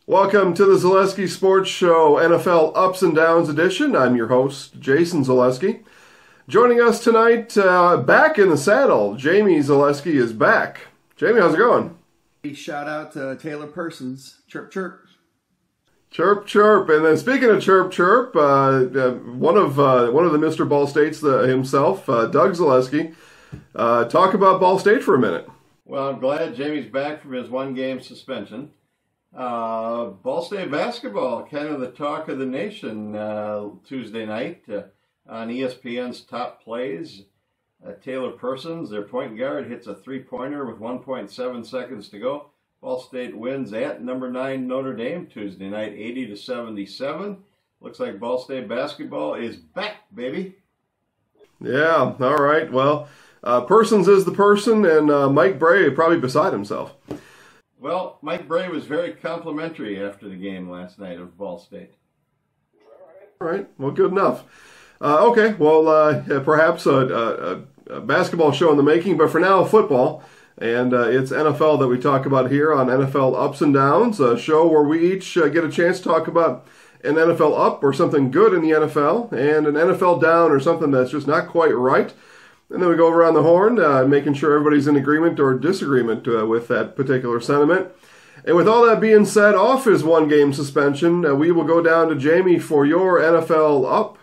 Welcome to the Zaleski Sports Show NFL Ups and Downs edition. I'm your host, Jason Zaleski. Joining us tonight, back in the saddle, Jamie Zaleski is back. Jamie, how's it going? Shout out to Taylor Persons. Chirp, chirp. Chirp, chirp. And then speaking of chirp, chirp, one of the Mr. Ball States himself, Doug Zaleski. Talk about Ball State for a minute. Well, I'm glad Jamie's back from his one-game suspension. Ball State basketball, kind of the talk of the nation Tuesday night on ESPN's Top Plays. Taylor Persons, their point guard, hits a three-pointer with 1.7 seconds to go. Ball State wins at number 9 Notre Dame Tuesday night, 80-77. Looks like Ball State basketball is back, baby. Yeah, all right. Well, Persons is the person, and Mike Bray probably beside himself. Well, Mike Bray was very complimentary after the game last night of Ball State. All right. Well, good enough. Okay. Well, perhaps a basketball show in the making, but for now, football. And it's NFL that we talk about here on NFL Ups and Downs, a show where we each get a chance to talk about an NFL up or something good in the NFL, and an NFL down or something that's just not quite right. And then we go around the horn, making sure everybody's in agreement or disagreement with that particular sentiment. And with all that being said, off his one-game suspension, we will go down to Jamie for your NFL up.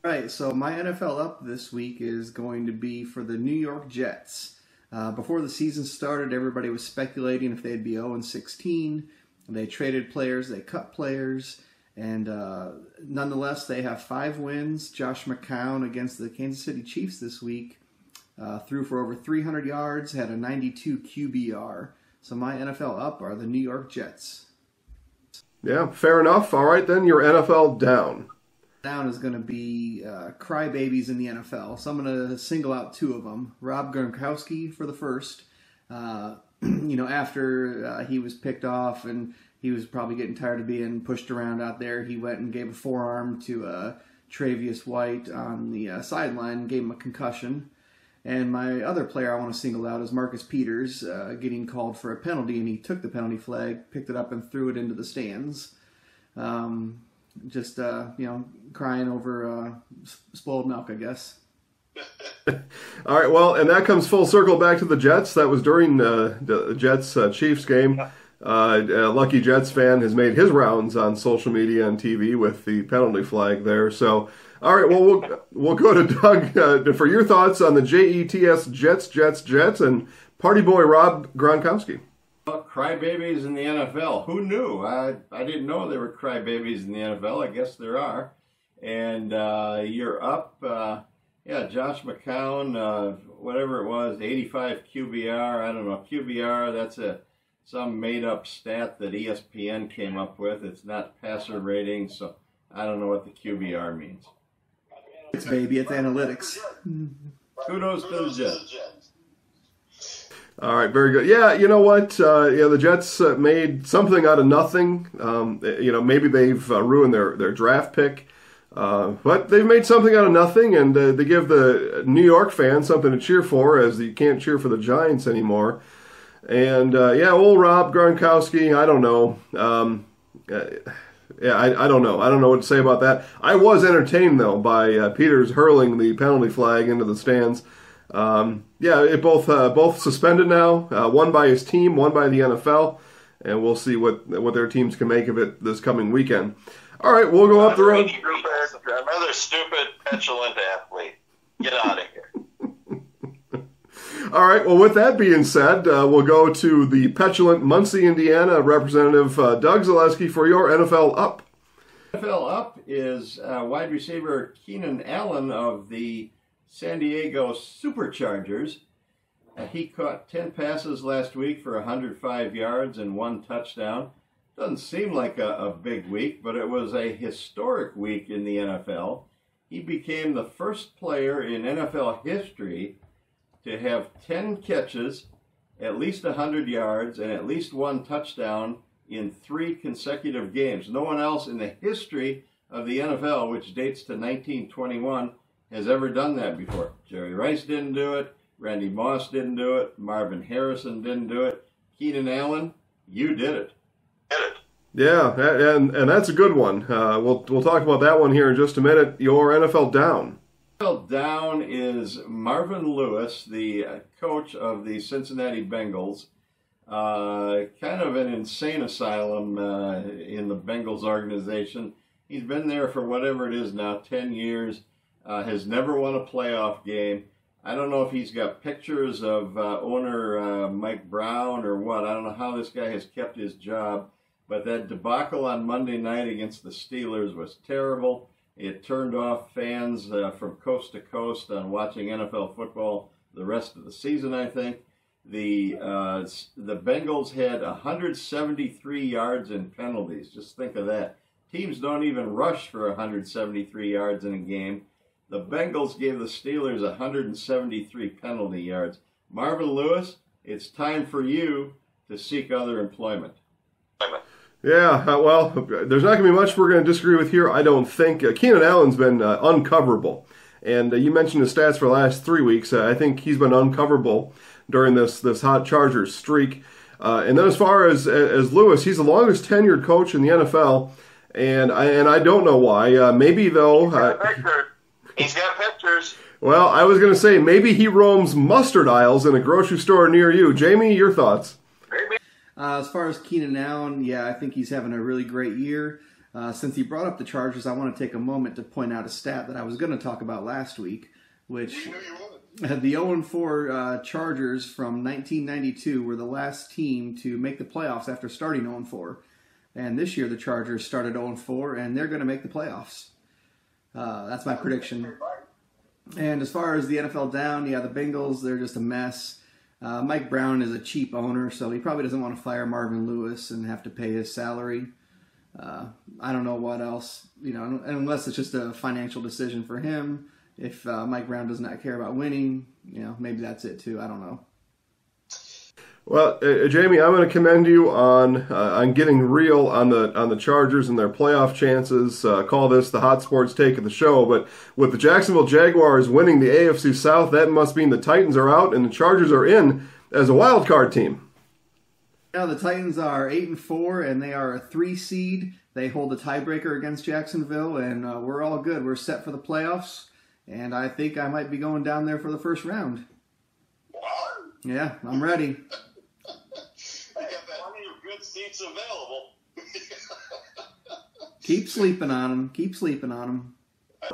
Right, so my NFL up this week is going to be for the New York Jets. Before the season started, everybody was speculating if they'd be 0-16. They traded players, they cut players, and nonetheless, they have 5 wins. Josh McCown against the Kansas City Chiefs this week threw for over 300 yards, had a 92 QBR. So my NFL up are the New York Jets. Yeah, fair enough. All right, then your NFL down. Down is going to be crybabies in the NFL. So I'm going to single out 2 of them. Rob Gronkowski for the first. After he was picked off and he was probably getting tired of being pushed around out there, he went and gave a forearm to Travius White on the sideline and gave him a concussion. And my other player I want to single out is Marcus Peters, getting called for a penalty, and he took the penalty flag, picked it up, and threw it into the stands. Crying over spoiled milk, I guess. All right, well, and that comes full circle back to the Jets. That was during the Jets-Chiefs game. A lucky Jets fan has made his rounds on social media and TV with the penalty flag there. So, all right, well, we'll go to Doug for your thoughts on the Jets, and party boy Rob Gronkowski. Well, crybabies in the NFL. Who knew? I didn't know there were crybabies in the NFL. I guess there are. And you're up. Josh McCown, whatever it was, 85 QBR. I don't know. QBR, that's some made-up stat that ESPN came up with. It's not passer rating, so I don't know what the QBR means. It's analytics. Kudos to the Jets. All right, very good. Yeah, you know what? The Jets made something out of nothing. Maybe they've ruined their draft pick, but they've made something out of nothing, and they give the New York fans something to cheer for, as you can't cheer for the Giants anymore. And old Rob Gronkowski, I don't know. I don't know. I don't know what to say about that. I was entertained though by Peters hurling the penalty flag into the stands. Both suspended now. One by his team, one by the NFL, and we'll see what their teams can make of it this coming weekend. All right, we'll go up the road. Another stupid, petulant athlete. Get out of here. All right, well, with that being said, we'll go to the petulant Muncie, Indiana representative, Doug Zaleski, for your NFL up. NFL up is wide receiver Keenan Allen of the San Diego Superchargers. He caught 10 passes last week for 105 yards and 1 touchdown. Doesn't seem like a big week, but it was a historic week in the NFL. He became the first player in NFL history to have 10 catches, at least 100 yards, and at least 1 touchdown in 3 consecutive games. No one else in the history of the NFL, which dates to 1921, has ever done that before. Jerry Rice didn't do it. Randy Moss didn't do it. Marvin Harrison didn't do it. Keenan Allen, you did it. Yeah, and that's a good one. We'll talk about that one here in just a minute. Your NFL down. NFL down is Marvin Lewis, the coach of the Cincinnati Bengals. Kind of an insane asylum in the Bengals organization. He's been there for whatever it is now, 10 years, has never won a playoff game. I don't know if he's got pictures of owner Mike Brown or what. I don't know how this guy has kept his job, but that debacle on Monday night against the Steelers was terrible. It turned off fans from coast to coast on watching NFL football the rest of the season, I think. The Bengals had 173 yards in penalties. Just think of that. Teams don't even rush for 173 yards in a game. The Bengals gave the Steelers 173 penalty yards. Marvin Lewis, it's time for you to seek other employment. Yeah, well, there's not going to be much we're going to disagree with here, I don't think. Keenan Allen's been uncoverable. And you mentioned his stats for the last 3 weeks. I think he's been uncoverable during this hot Chargers streak. And then as far as Lewis, he's the longest tenured coach in the NFL. And I don't know why. Maybe, though... He's got pictures. Well, I was going to say, maybe he roams mustard aisles in a grocery store near you. Jamie, your thoughts? As far as Keenan Allen, yeah, I think he's having a really great year. Since he brought up the Chargers, I want to take a moment to point out a stat that I was going to talk about last week, which the 0-4 Chargers from 1992 were the last team to make the playoffs after starting 0-4. And this year the Chargers started 0-4, and they're going to make the playoffs. That's my prediction. And as far as the NFL down, yeah, the Bengals, they're just a mess. Mike Brown is a cheap owner, so he probably doesn't want to fire Marvin Lewis and have to pay his salary. I don't know what else, unless it's just a financial decision for him. If Mike Brown does not care about winning, maybe that's it too. I don't know. Well, Jamie, I'm going to commend you on getting real on the Chargers and their playoff chances. Call this the hot sports take of the show. But with the Jacksonville Jaguars winning the AFC South, that must mean the Titans are out and the Chargers are in as a wild card team. Now the Titans are 8-4 and they are a 3 seed. They hold a tiebreaker against Jacksonville, and we're all good. We're set for the playoffs, and I think I might be going down there for the first round. Wow. Yeah, I'm ready. I got plenty of good seats available. Keep sleeping on them.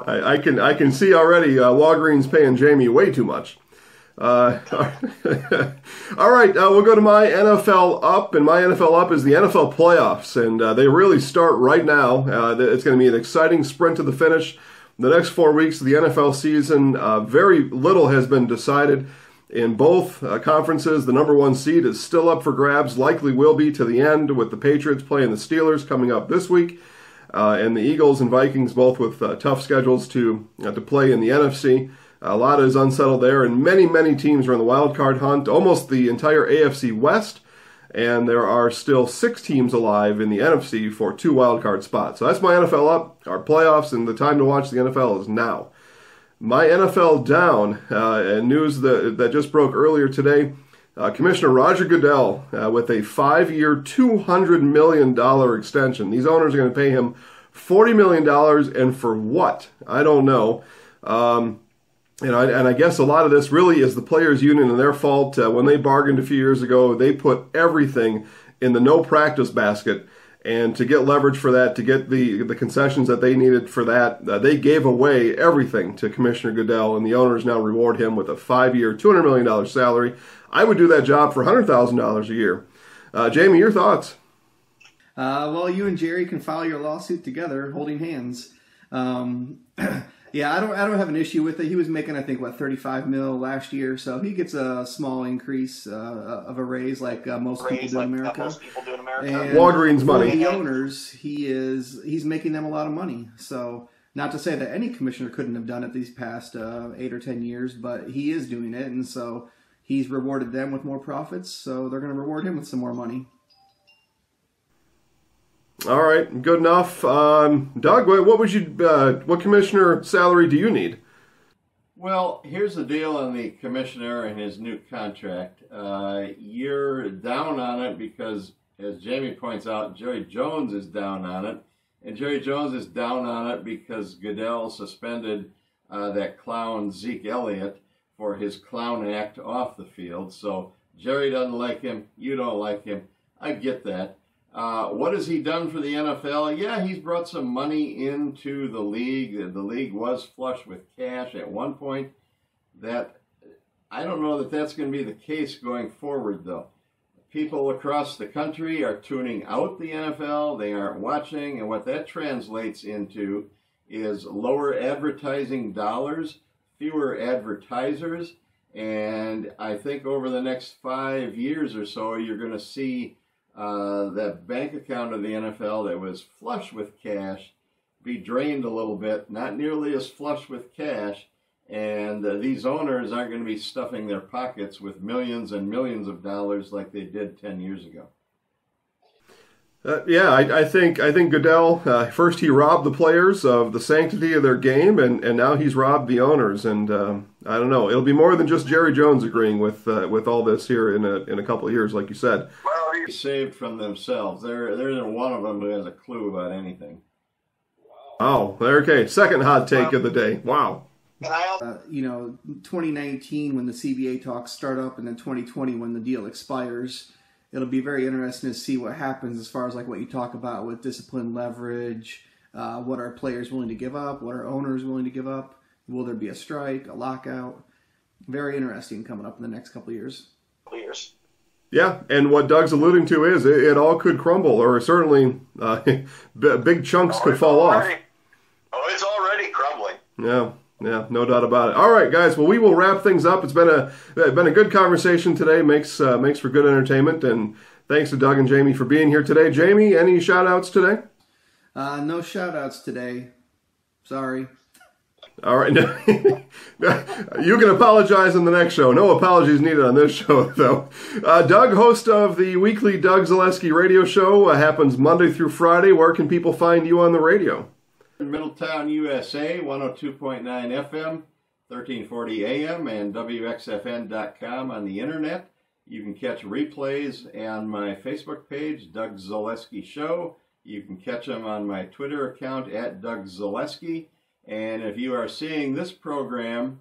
I can see already Walgreens paying Jamie way too much. All right, we'll go to my NFL up, and my NFL up is the NFL playoffs, and they really start right now. It's going to be an exciting sprint to the finish. The next 4 weeks of the NFL season, very little has been decided. In both conferences, the number 1 seed is still up for grabs, likely will be to the end, with the Patriots playing the Steelers coming up this week, and the Eagles and Vikings both with tough schedules to play in the NFC. A lot is unsettled there, and many teams are in the wild card hunt, almost the entire AFC West, and there are still 6 teams alive in the NFC for 2 wild card spots. So that's my NFL up, our playoffs, and the time to watch the NFL is now. My NFL down, and news that just broke earlier today, Commissioner Roger Goodell with a 5-year, $200 million extension. These owners are going to pay him $40 million, and for what? I don't know. And I guess a lot of this really is the players' union and their fault. When they bargained a few years ago, they put everything in the no practice basket. And to get leverage for that, to get the concessions that they needed for that, they gave away everything to Commissioner Goodell, and the owners now reward him with a 5-year, $200 million salary. I would do that job for $100,000 a year. Jamie, your thoughts? Well, you and Jerry can file your lawsuit together, holding hands. Yeah, I don't have an issue with it. He was making, I think, $35 million last year, so he gets a small increase of a raise, like most people do in America. And Walgreens money. For the owners, he's making them a lot of money. So, not to say that any commissioner couldn't have done it these past 8 or 10 years, but he is doing it, and so he's rewarded them with more profits. So they're going to reward him with some more money. All right, good enough. Doug, what commissioner salary do you need? Well, here's the deal on the commissioner and his new contract. You're down on it because as Jamie points out, Jerry Jones is down on it. And Jerry Jones is down on it because Goodell suspended that clown Zeke Elliott for his clown act off the field. So Jerry doesn't like him. You don't like him. I get that. What has he done for the NFL? Yeah, he's brought some money into the league. The league was flush with cash at one point. That I don't know that that's going to be the case going forward, though. People across the country are tuning out the NFL. They aren't watching, and what that translates into is lower advertising dollars, fewer advertisers, and I think over the next 5 years or so, you're going to see that bank account of the NFL that was flush with cash be drained a little bit, not nearly as flush with cash, and these owners aren't going to be stuffing their pockets with millions and millions of dollars like they did 10 years ago. I think Goodell, first he robbed the players of the sanctity of their game, and now he's robbed the owners. And I don't know, it'll be more than just Jerry Jones agreeing with all this here in a couple of years, like you said. Well, he's saved from themselves. There isn't one of them who has a clue about anything. Wow. Okay, second hot take of the day. Wow. 2019 when the CBA talks start up, and then 2020 when the deal expires, it'll be very interesting to see what happens as far as like what you talk about with discipline, leverage, what are players willing to give up, what are owners willing to give up, will there be a strike, a lockout? Very interesting coming up in the next couple of years. Yeah, and what Doug's alluding to is it all could crumble, or certainly big chunks could fall off. Oh, it's already crumbling. Yeah, no doubt about it. All right, guys. Well, we will wrap things up. It's been a good conversation today. Makes for good entertainment. And thanks to Doug and Jamie for being here today. Jamie, any shout-outs today? No shout-outs today. Sorry. All right. You can apologize in the next show. No apologies needed on this show, though. Doug, host of the weekly Doug Zaleski radio show, happens Monday through Friday. Where can people find you on the radio? Middletown, USA, 102.9 FM, 1340 AM, and WXFN.com on the internet. You can catch replays on my Facebook page, Doug Zaleski Show. You can catch them on my Twitter account, @Doug Zaleski. And if you are seeing this program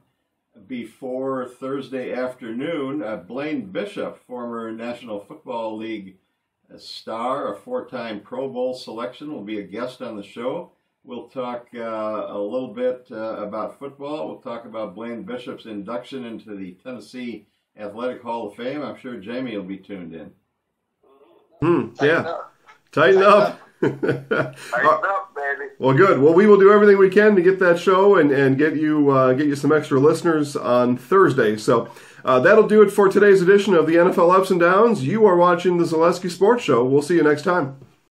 before Thursday afternoon, Blaine Bishop, former National Football League star, a 4-time Pro Bowl selection, will be a guest on the show. We'll talk a little bit about football. We'll talk about Blaine Bishop's induction into the Tennessee Athletic Hall of Fame. I'm sure Jamie will be tuned in. Tighten up. Tighten up, baby. Well, good. Well, we will do everything we can to get that show and get you some extra listeners on Thursday. So that'll do it for today's edition of the NFL Ups and Downs. You are watching the Zaleski Sports Show. We'll see you next time.